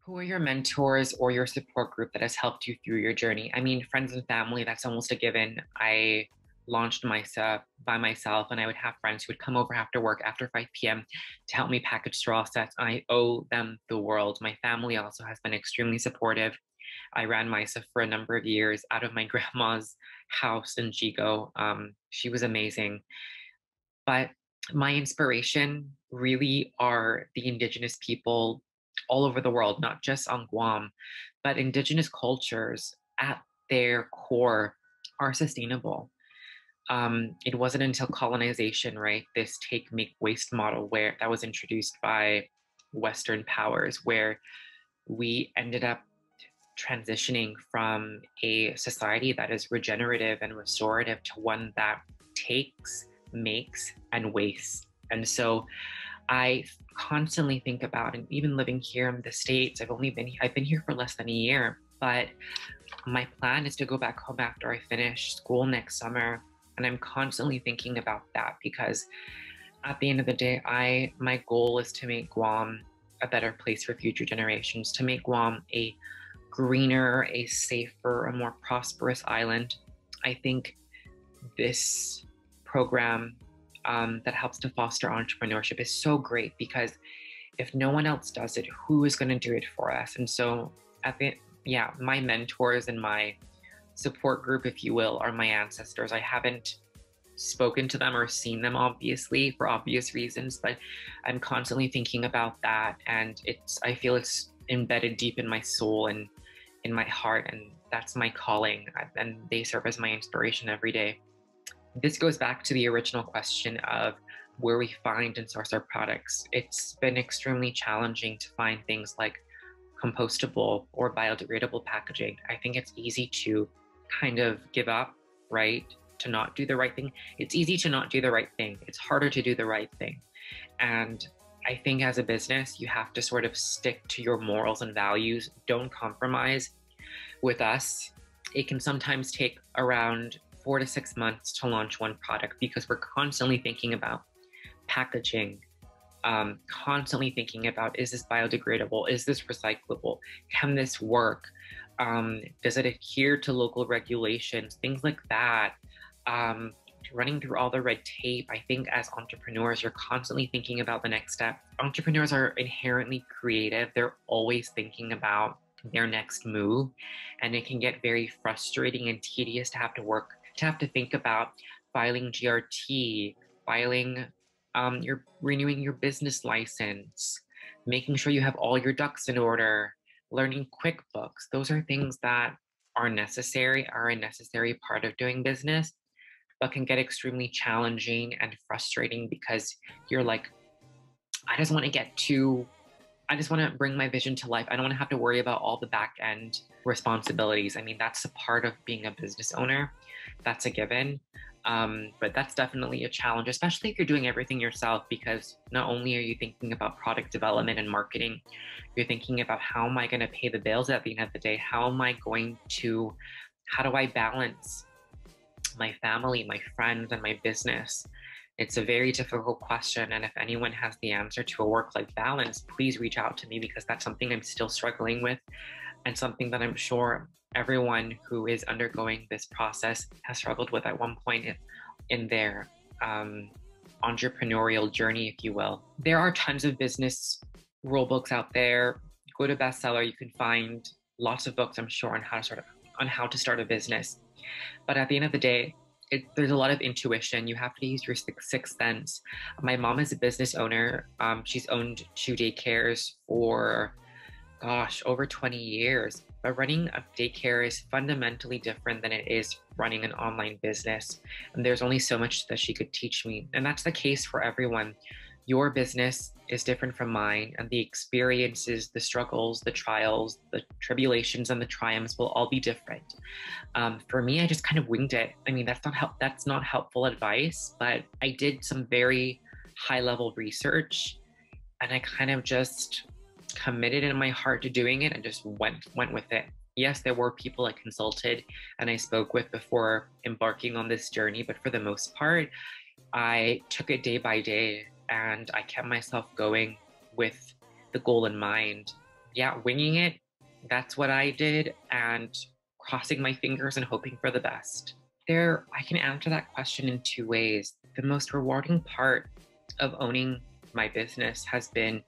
Who are your mentors or your support group that has helped you through your journey? I mean, friends and family, that's almost a given. I launched myself by myself, and I would have friends who would come over after work after 5 p.m. to help me package straw sets. I owe them the world. My family also has been extremely supportive. I ran myself for a number of years out of my grandma's house in Chico. She was amazing. But my inspiration really are the indigenous people all over the world, not just on Guam, but indigenous cultures at their core are sustainable. It wasn't until colonization, right? This take, make, waste model where that was introduced by Western powers, where we ended up transitioning from a society that is regenerative and restorative to one that takes, makes, and wastes. And so I constantly think about, and even living here in the States, I've been here for less than a year, but my plan is to go back home after I finish school next summer. And I'm constantly thinking about that because at the end of the day, my goal is to make Guam a better place for future generations, to make Guam a greener, a safer, a more prosperous island. I think this program that helps to foster entrepreneurship is so great because if no one else does it, who is going to do it for us? And so, at the yeah, my mentors and my support group, if you will, are my ancestors. I haven't spoken to them or seen them, obviously, for obvious reasons, but I'm constantly thinking about that, and I feel it's embedded deep in my soul and in my heart, and that's my calling, and they serve as my inspiration every day. This goes back to the original question of where we find and source our products. It's been extremely challenging to find things like compostable or biodegradable packaging. I think it's easy to kind of give up, right? To not do the right thing. It's easy to not do the right thing. It's harder to do the right thing. And I think as a business, you have to sort of stick to your morals and values. Don't compromise. With us, it can sometimes take around 4 to 6 months to launch one product because we're constantly thinking about packaging, constantly thinking about, is this biodegradable? Is this recyclable? Can this work? Does it adhere to local regulations? Things like that. Running through all the red tape. I think as entrepreneurs, you're constantly thinking about the next step. Entrepreneurs are inherently creative. They're always thinking about their next move. And it can get very frustrating and tedious to have to think about filing GRT, filing you're renewing your business license, making sure you have all your ducks in order, learning QuickBooks. Those are things that are a necessary part of doing business, but can get extremely challenging and frustrating because you're like, I just want to get to I just want to bring my vision to life. I don't want to have to worry about all the back end responsibilities. I mean, that's a part of being a business owner. That's a given. But that's definitely a challenge, especially if you're doing everything yourself, because not only are you thinking about product development and marketing, you're thinking about how am I going to pay the bills at the end of the day? How do I balance my family, my friends, and my business? It's a very difficult question. And if anyone has the answer to a work life balance, please reach out to me because that's something I'm still struggling with and something that I'm sure everyone who is undergoing this process has struggled with at one point in their entrepreneurial journey, if you will. There are tons of business rule books out there. Go to bestseller, you can find lots of books, I'm sure, on how to start a business. But at the end of the day, there's a lot of intuition. You have to use your sixth sense. My mom is a business owner. She's owned 2 daycares for, gosh, over 20 years. But running a daycare is fundamentally different than it is running an online business. And there's only so much that she could teach me. And that's the case for everyone. Your business is different from mine, and the experiences, the struggles, the trials, the tribulations, and the triumphs will all be different. For me, I just kind of winged it. I mean, that's not helpful advice, but I did some very high level research, and I kind of just committed in my heart to doing it and just went with it. Yes, there were people I consulted and I spoke with before embarking on this journey, but for the most part, I took it day by day and I kept myself going with the goal in mind. yeah, winging it, that's what I did, and crossing my fingers and hoping for the best. I can answer that question in two ways. The most rewarding part of owning my business has been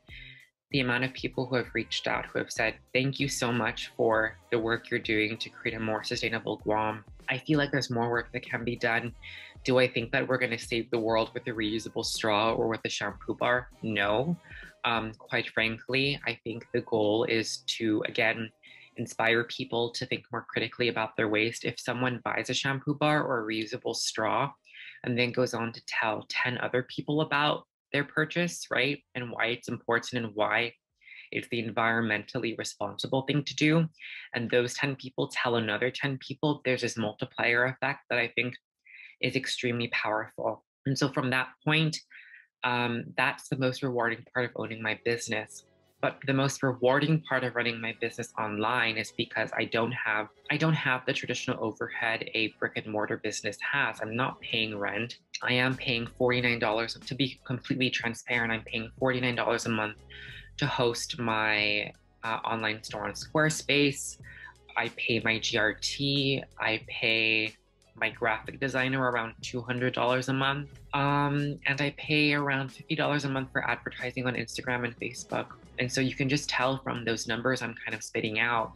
the amount of people who have reached out, who have said, thank you so much for the work you're doing to create a more sustainable Guam. I feel like there's more work that can be done. Do I think that we're going to save the world with a reusable straw or with a shampoo bar? No. Quite frankly, I think the goal is to, again, inspire people to think more critically about their waste. If someone buys a shampoo bar or a reusable straw and then goes on to tell 10 other people about their purchase, right? And why it's important and why it's the environmentally responsible thing to do. And those 10 people tell another 10 people, there's this multiplier effect that I think is extremely powerful. And so from that point, that's the most rewarding part of owning my business. But the most rewarding part of running my business online is because I don't have the traditional overhead a brick and mortar business has. I'm not paying rent. I am paying $49. To be completely transparent, I'm paying $49 a month to host my online store on Squarespace. I pay my GRT. I pay my graphic designer around $200 a month. And I pay around $50 a month for advertising on Instagram and Facebook. And so you can just tell from those numbers I'm kind of spitting out,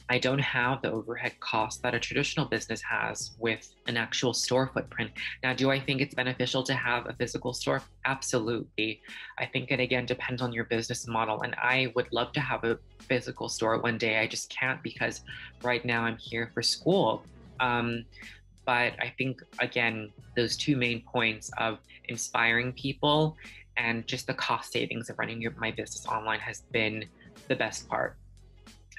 I don't have the overhead costs that a traditional business has with an actual store footprint. Now, do I think it's beneficial to have a physical store? Absolutely. I think it, again, depends on your business model. And I would love to have a physical store one day. I just can't because right now I'm here for school. But I think, again, those two main points of inspiring people and just the cost savings of running my business online has been the best part.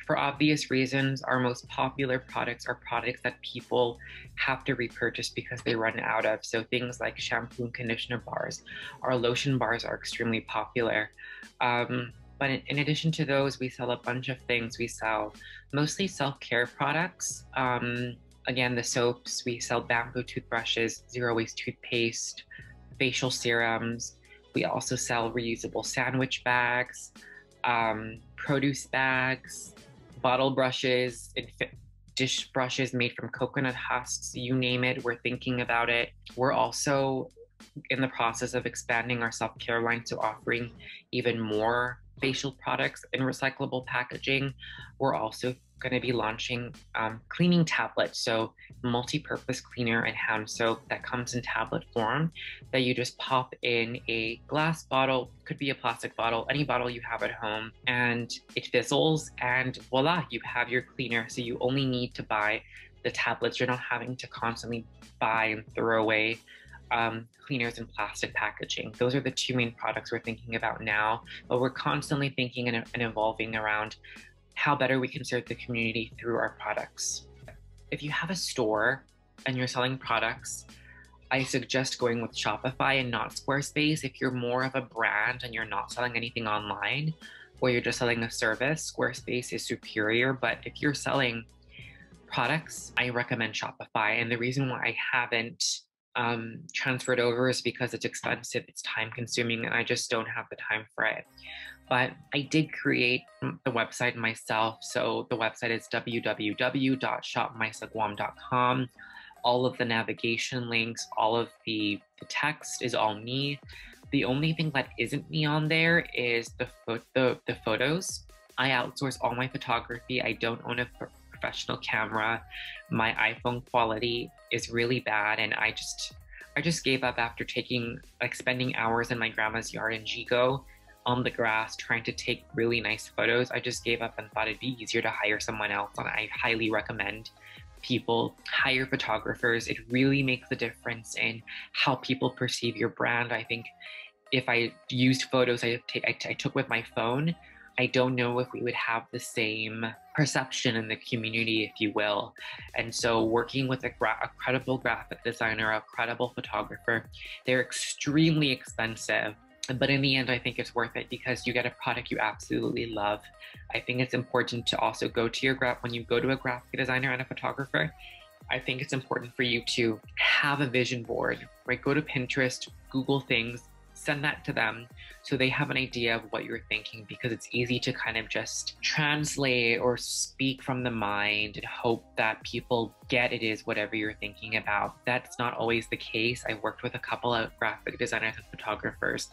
For obvious reasons, our most popular products are products that people have to repurchase because they run out of. So things like shampoo and conditioner bars, our lotion bars are extremely popular. But in addition to those, we sell a bunch of things. We sell mostly self-care products. Again, the soaps, we sell bamboo toothbrushes, zero-waste toothpaste, facial serums. We also sell reusable sandwich bags, produce bags, bottle brushes, dish brushes made from coconut husks, you name it, we're thinking about it. We're also in the process of expanding our self-care line to offering even more facial products in recyclable packaging. We're also going to be launching cleaning tablets, so multi-purpose cleaner and hand soap that comes in tablet form that you just pop in a glass bottle, could be a plastic bottle, any bottle you have at home, and it fizzles and voila, you have your cleaner. So you only need to buy the tablets. You're not having to constantly buy and throw away cleaners in plastic packaging. Those are the two main products we're thinking about now, but we're constantly thinking and evolving around how better we can serve the community through our products. If you have a store and you're selling products, I suggest going with Shopify and not Squarespace. If you're more of a brand and you're not selling anything online, or you're just selling a service, Squarespace is superior. But if you're selling products, I recommend Shopify. And the reason why I haven't transferred over is because it's expensive, it's time consuming, and I just don't have the time for it. But I did create the website myself. So the website is www.shopmysaguam.com. All of the navigation links, all of the text is all me. The only thing that isn't me on there is the photos. I outsource all my photography. I don't own a professional camera. My iPhone quality is really bad, and I just gave up after spending hours in my grandma's yard in Jigo on the grass trying to take really nice photos. I just gave up and thought it'd be easier to hire someone else, and I highly recommend people hire photographers. It really makes a difference in how people perceive your brand. I think if I used photos I took with my phone, I don't know if we would have the same perception in the community, if you will. And so working with a credible graphic designer, a credible photographer, they're extremely expensive. But in the end, I think it's worth it because you get a product you absolutely love. I think it's important to also when you go to a graphic designer and a photographer, I think it's important for you to have a vision board, right? Go to Pinterest, Google things, send that to them so they have an idea of what you're thinking, because it's easy to kind of just translate or speak from the mind and hope that people get it is whatever you're thinking about. That's not always the case. I worked with a couple of graphic designers and photographers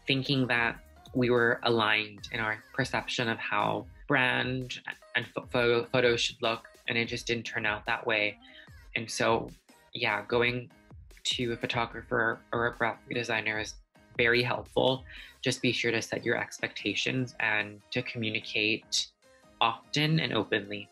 thinking that we were aligned in our perception of how brand and photos should look, and it just didn't turn out that way. And so, yeah, going to a photographer or a graphic designer is very helpful. Just be sure to set your expectations and to communicate often and openly.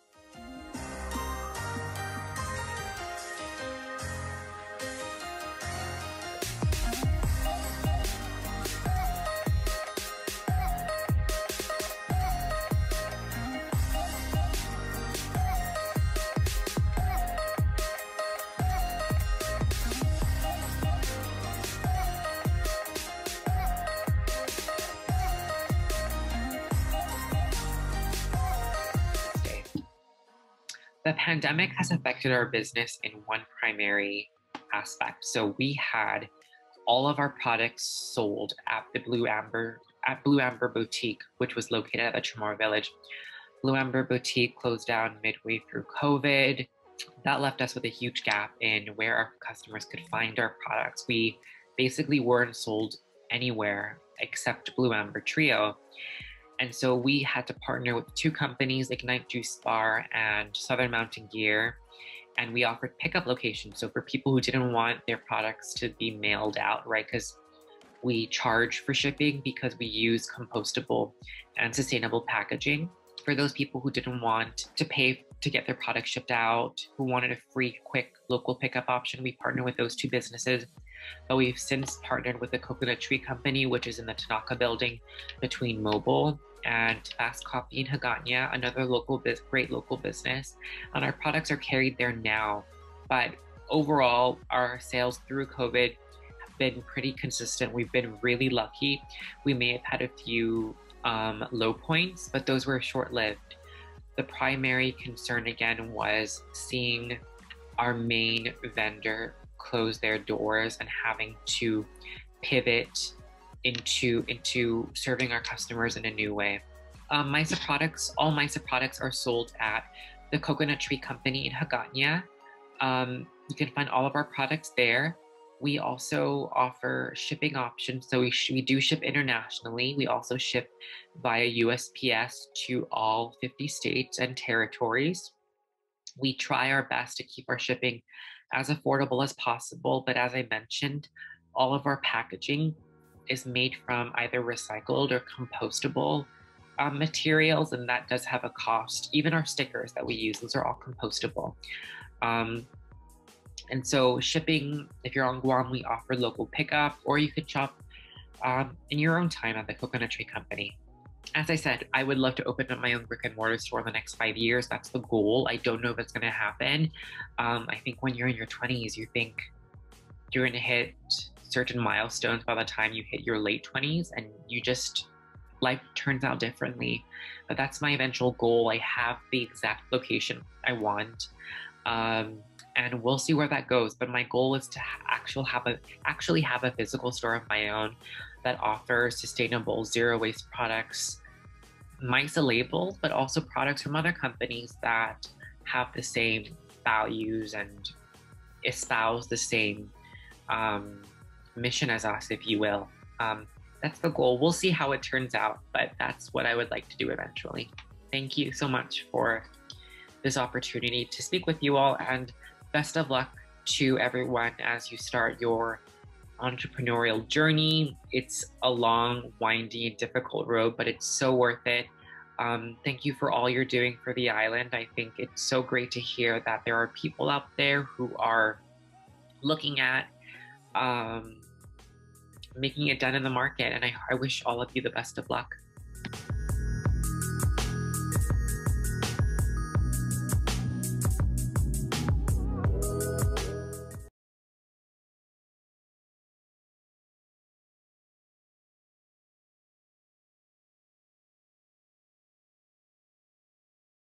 The pandemic has affected our business in one primary aspect. So we had all of our products sold at the Blue Amber Boutique, which was located at the Chamorro Village. Blue Amber Boutique closed down midway through COVID. That left us with a huge gap in where our customers could find our products. We basically weren't sold anywhere except Blue Amber Trio. And so we had to partner with two companies, Ignite Juice Bar and Southern Mountain Gear, and we offered pickup locations. So for people who didn't want their products to be mailed out, right? Because we charge for shipping because we use compostable and sustainable packaging. For those people who didn't want to pay to get their product shipped out, who wanted a free, quick local pickup option, we partnered with those two businesses. But we've since partnered with the Coconut Tree Company, which is in the Tanaka building between Mobile and Fast Copy in Hagåtña, another great local business. And our products are carried there now. But overall, our sales through COVID have been pretty consistent. We've been really lucky. We may have had a few low points, but those were short-lived. The primary concern again was seeing our main vendor close their doors and having to pivot into serving our customers in a new way. All Misa products are sold at the Coconut Tree Company in Hagåtña. You can find all of our products there. We also offer shipping options. So we do ship internationally. We also ship via USPS to all 50 states and territories. We try our best to keep our shipping as affordable as possible, but as I mentioned, all of our packaging is made from either recycled or compostable materials, and that does have a cost. Even our stickers that we use, those are all compostable. And so shipping, if you're on Guam, we offer local pickup, or you could shop in your own time at the Coconut Tree Company. As I said, I would love to open up my own brick and mortar store in the next 5 years. That's the goal. I don't know if it's going to happen. I think when you're in your 20s, you think you're going to hit certain milestones by the time you hit your late 20s, and life turns out differently. But that's my eventual goal. I have the exact location I want. And we'll see where that goes. But my goal is to actually have a physical store of my own that offers sustainable, zero-waste products, Misa labeled, but also products from other companies that have the same values and espouse the same mission as us, if you will. That's the goal. We'll see how it turns out, but that's what I would like to do eventually. Thank you so much for this opportunity to speak with you all, and best of luck to everyone as you start your entrepreneurial journey. It's a long, windy, and difficult road, but it's so worth it. Thank you for all you're doing for the island. I think it's so great to hear that there are people out there who are looking at making it done in the market, and I wish all of you the best of luck.